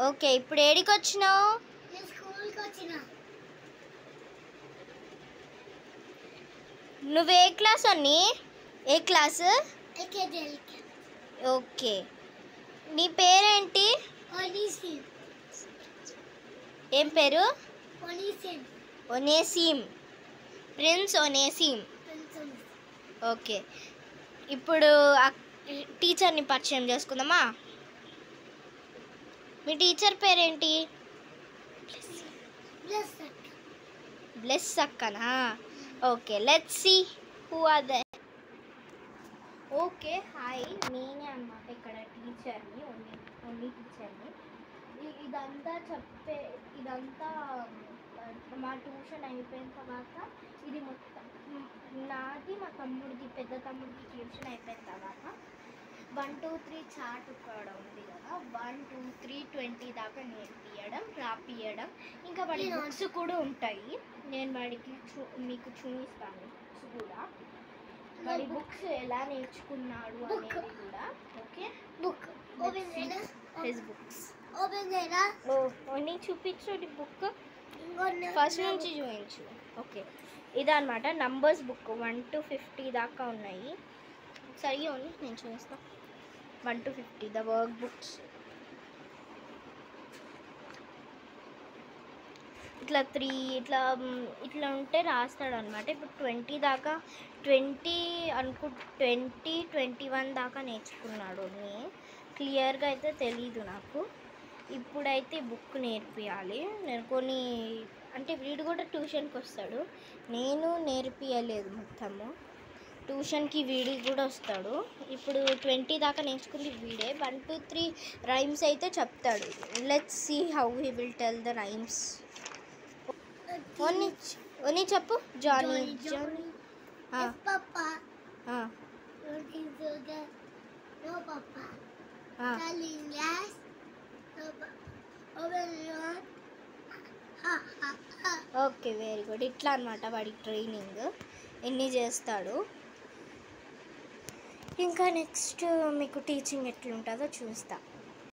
Okay, ఇప్పుడు ఏడికి వచ్చినావు? నువ్వు ఏ క్లాస్ అన్ని? ఏ క్లాసు? ఓకే, నీ పేరేంటి? ఏం పేరు? ఒనేసిమ్. ప్రిన్స్ ఒనేసిమ్. ఓకే, ఇప్పుడు టీచర్ని పరిచయం చేసుకుందామా? మీ టీచర్ పేరేంటి? బ్లెస్ అక్కనా? Okay, let's see who are they. Okay, hi, నేనే అన్నమాట ఇక్కడ టీచర్ని, ఓన్లీ టీచర్ని. ఇదంతా మా ట్యూషన్ అయిపోయిన తర్వాత ఇది మొత్తం నాది, మా తమ్ముడిది, పెద్ద తమ్ముడిది ట్యూషన్ అయిపోయిన తర్వాత 1 2 3 చార్ట్ ఇక్కడ ఉంది కదా, 1 2 3 20 దాకా నేర్పియడం, రాపియడం, ఇంకా వాడి బుక్స్ కూడా ఉంటాయి. నేను వాడికి మీకు చూపిస్తాను బుక్స్ కూడా, వాడి బుక్స్ ఎలా నేర్చుకున్నాడు అనేది కూడా. ఓకే, హిస్ బుక్స్ ఓన్లీ చూపించు బుక్, ఫస్ట్ నుంచి చూపించు. ఓకే, ఇదన్నమాట నంబర్స్ బుక్, 1 to 50 దాకా ఉన్నాయి. సరిగా ఉంది, నేను చూపిస్తాను. 1 to 50 ద వర్క్ బుక్స్. ఇట్లా 3 ఇట్లా ఉంటే రాస్తాడు అనమాట. ఇప్పుడు 20 దాకా 20 20 21 దాకా నేర్చుకున్నాడు. క్లియర్గా అయితే తెలీదు నాకు. ఇప్పుడైతే బుక్ నేర్పియాలి. నేను కొన్ని అంటే వీడు కూడా ట్యూషన్కి వస్తాడు, నేను నేర్పియలేదు మొత్తము. ట్యూషన్కి వీడికి కూడా వస్తాడు. ఇప్పుడు 20 దాకా నేర్చుకుంది వీడే. 1 2 3 రైమ్స్ అయితే చెప్తాడు. Let's see how he will tell the rhymes. ఓనీ చెప్పు. Johny Johny okay, very good. ఇట్లా అనమాట వాడి ట్రైనింగ్, ఎన్ని చేస్తాడు. ఇంకా నెక్స్ట్ మీకు టీచింగ్ ఎట్లుంటుందో చూస్తా.